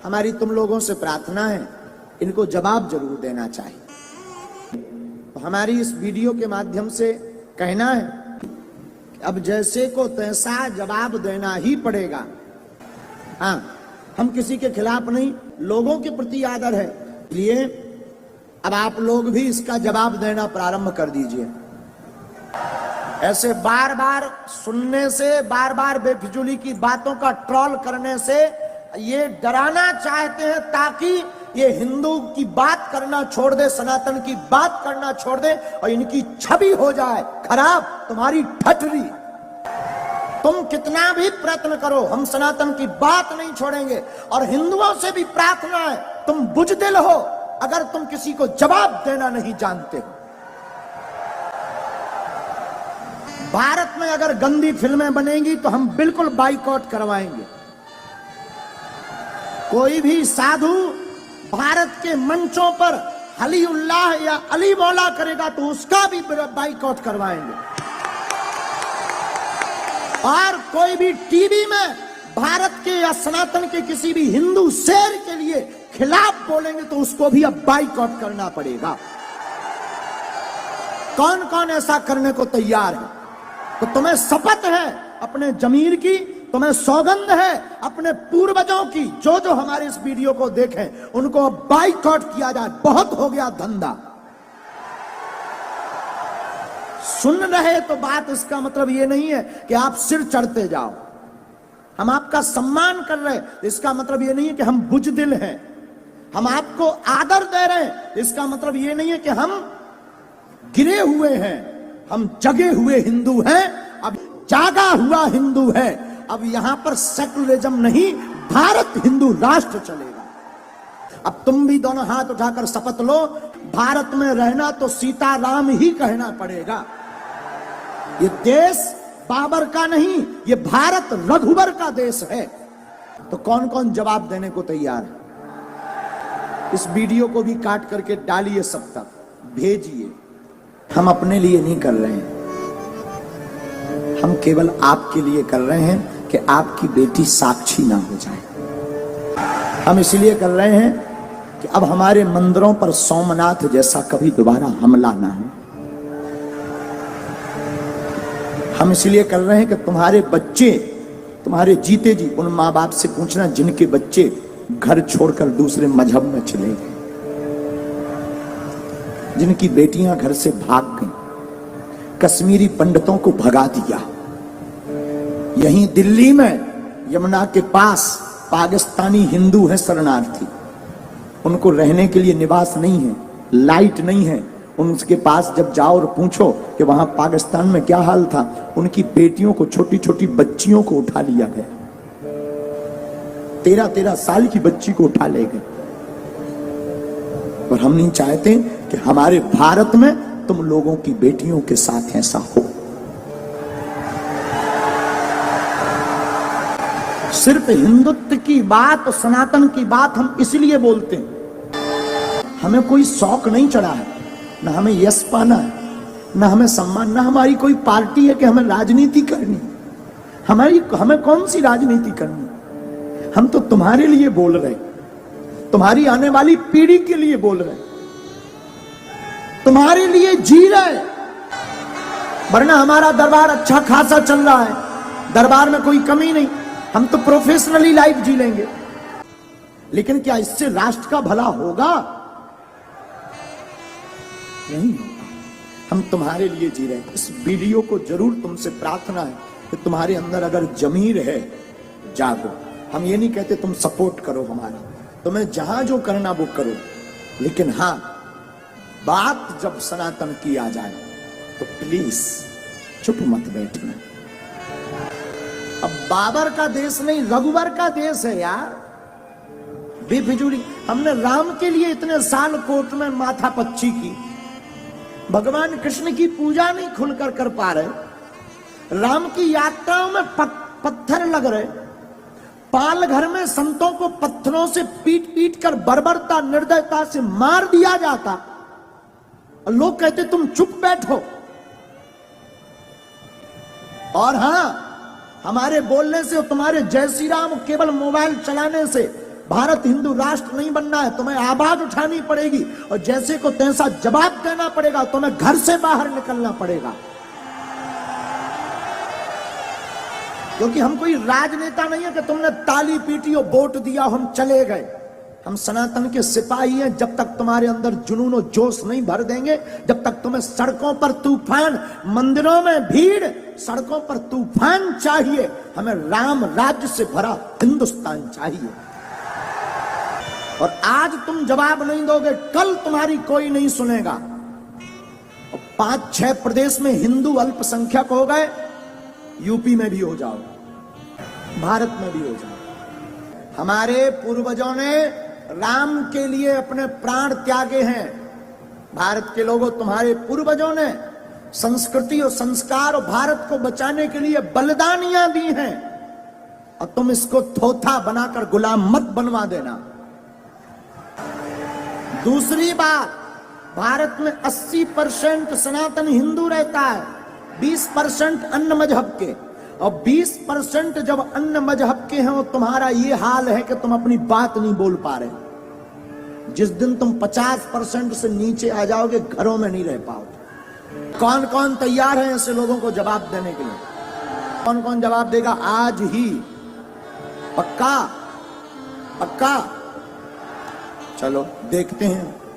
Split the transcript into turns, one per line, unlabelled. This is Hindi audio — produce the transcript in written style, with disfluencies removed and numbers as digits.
हमारी तुम लोगों से प्रार्थना है, इनको जवाब जरूर देना चाहिए। तो हमारी इस वीडियो के माध्यम से कहना है कि अब जैसे को तैसा जवाब देना ही पड़ेगा। हाँ, हम किसी के खिलाफ नहीं, लोगों के प्रति आदर है, इसलिए अब आप लोग भी इसका जवाब देना प्रारंभ कर दीजिए। ऐसे बार बार सुनने से, बार बार बेफिजूली की बातों का ट्रोल करने से ये डराना चाहते हैं ताकि ये हिंदू की बात करना छोड़ दे, सनातन की बात करना छोड़ दे और इनकी छवि हो जाए खराब, तुम्हारी ठठरी। तुम कितना भी प्रयत्न करो, हम सनातन की बात नहीं छोड़ेंगे। और हिंदुओं से भी प्रार्थना है, तुम बुजदिल हो अगर तुम किसी को जवाब देना नहीं जानते हो। भारत में अगर गंदी फिल्में बनेंगी तो हम बिल्कुल बाइकआउट करवाएंगे। कोई भी साधु भारत के मंचों पर अली उल्लाह या अली मौला करेगा तो उसका भी बाइकआउट करवाएंगे। और कोई भी टीवी में भारत के या सनातन के किसी भी हिंदू शेर के लिए खिलाफ बोलेंगे तो उसको भी अब बाइकआउट करना पड़ेगा। कौन कौन ऐसा करने को तैयार है? तो तुम्हें शपथ है अपने जमीर की, तुम्हें सौगंध है अपने पूर्वजों की, जो जो हमारे इस वीडियो को देखें उनको बाइकआउट किया जाए। बहुत हो गया धंधा। सुन रहे तो बात, इसका मतलब ये नहीं है कि आप सिर चढ़ते जाओ। हम आपका सम्मान कर रहे हैं, इसका मतलब ये नहीं है कि हम बुजदिल हैं। हम आपको आदर दे रहे हैं, इसका मतलब ये नहीं है कि हम गिरे हुए हैं। हम जगे हुए हिंदू हैं, अब जागा हुआ हिंदू है। अब यहां पर सेकुलरिज्म नहीं, भारत हिंदू राष्ट्र चलेगा। अब तुम भी दोनों हाथ उठाकर शपथ लो, भारत में रहना तो सीताराम ही कहना पड़ेगा। ये देश बाबर का नहीं, ये भारत रघुवर का देश है। तो कौन कौन जवाब देने को तैयार है? इस वीडियो को भी काट करके डालिए, सब तक भेजिए। हम अपने लिए नहीं कर रहे हैं, हम केवल आपके लिए कर रहे हैं कि आपकी बेटी साक्षी ना हो जाए। हम इसलिए कर रहे हैं कि अब हमारे मंदिरों पर सोमनाथ जैसा कभी दोबारा हमला ना हो। हम इसलिए कर रहे हैं कि तुम्हारे बच्चे, तुम्हारे जीते जी उन माँ बाप से पूछना जिनके बच्चे घर छोड़कर दूसरे मजहब में चले गए, जिनकी बेटियां घर से भाग गईं, कश्मीरी पंडितों को भगा दिया। यहीं दिल्ली में यमुना के पास पाकिस्तानी हिंदू हैं शरणार्थी, उनको रहने के लिए निवास नहीं है, लाइट नहीं है। उनके पास जब जाओ और पूछो कि वहां पाकिस्तान में क्या हाल था, उनकी बेटियों को, छोटी छोटी बच्चियों को उठा लिया गया। 13-13 साल की बच्ची को उठा ले गए। और हम नहीं चाहते कि हमारे भारत में तुम लोगों की बेटियों के साथ ऐसा हो। सिर्फ हिंदुत्व की बात, सनातन की बात हम इसलिए बोलते हैं, हमें कोई शौक नहीं चढ़ा है, ना हमें यश पाना है, ना हमें सम्मान, ना हमारी कोई पार्टी है कि हमें राजनीति करनी। हमें कौन सी राजनीति करनी? हम तो तुम्हारे लिए बोल रहे, तुम्हारी आने वाली पीढ़ी के लिए बोल रहे, तुम्हारे लिए जी रहे। वरना हमारा दरबार अच्छा खासा चल रहा है, दरबार में कोई कमी नहीं, हम तो प्रोफेशनली लाइफ जी लेंगे। लेकिन क्या इससे राष्ट्र का भला होगा? नहीं होगा। हम तुम्हारे लिए जी रहे हैं। इस वीडियो को जरूर तुमसे प्रार्थना है कि तुम्हारे अंदर अगर जमीर है, जागो। हम ये नहीं कहते तुम सपोर्ट करो हमारा, तुम्हें जहां जो करना वो करो, लेकिन हां, बात जब सनातन की आ जाए तो प्लीज चुप मत बैठना। अब बाबर का देश नहीं, रघुवर का देश है यार। बेफिजूली हमने राम के लिए इतने साल कोर्ट में माथा पच्ची की, भगवान कृष्ण की पूजा नहीं खुलकर कर पा रहे, राम की यात्राओं में पत्थर लग रहे, पाल घर में संतों को पत्थरों से पीट पीट कर बर्बरता, निर्दयता से मार दिया जाता, और लोग कहते तुम चुप बैठो। और हां, हमारे बोलने से, तुम्हारे जय श्री राम केवल मोबाइल चलाने से भारत हिंदू राष्ट्र नहीं बनना है, तुम्हें आवाज उठानी पड़ेगी और जैसे को तैसा जवाब देना पड़ेगा, तुम्हें घर से बाहर निकलना पड़ेगा। क्योंकि हम कोई राजनेता नहीं है कि तुमने ताली पीटी और वोट दिया हम चले गए। हम सनातन के सिपाही हैं। जब तक तुम्हारे अंदर जुनून और जोश नहीं भर देंगे, जब तक तुम्हें सड़कों पर तूफान, मंदिरों में भीड़, सड़कों पर तूफान चाहिए, हमें राम राज्य से भरा हिंदुस्तान चाहिए। और आज तुम जवाब नहीं दोगे, कल तुम्हारी कोई नहीं सुनेगा। और 5-6 प्रदेश में हिंदू अल्पसंख्यक हो गए, यूपी में भी हो जाओ, भारत में भी हो जाओ। हमारे पूर्वजों ने राम के लिए अपने प्राण त्यागे हैं। भारत के लोगों, तुम्हारे पूर्वजों ने संस्कृति और संस्कार और भारत को बचाने के लिए बलिदानियां दी हैं, और तुम इसको थोथा बनाकर गुलाम मत बनवा देना। दूसरी बात, भारत में 80% सनातन हिंदू रहता है, 20% अन्य मजहब के, और 20% जब अन्य मजहब के हैं, तुम्हारा ये हाल है कि तुम अपनी बात नहीं बोल पा रहे। जिस दिन तुम 50% से नीचे आ जाओगे, घरों में नहीं रह पाओगे। कौन कौन तैयार है ऐसे लोगों को जवाब देने के लिए? कौन कौन जवाब देगा आज ही? पक्का? पक्का? चलो देखते हैं।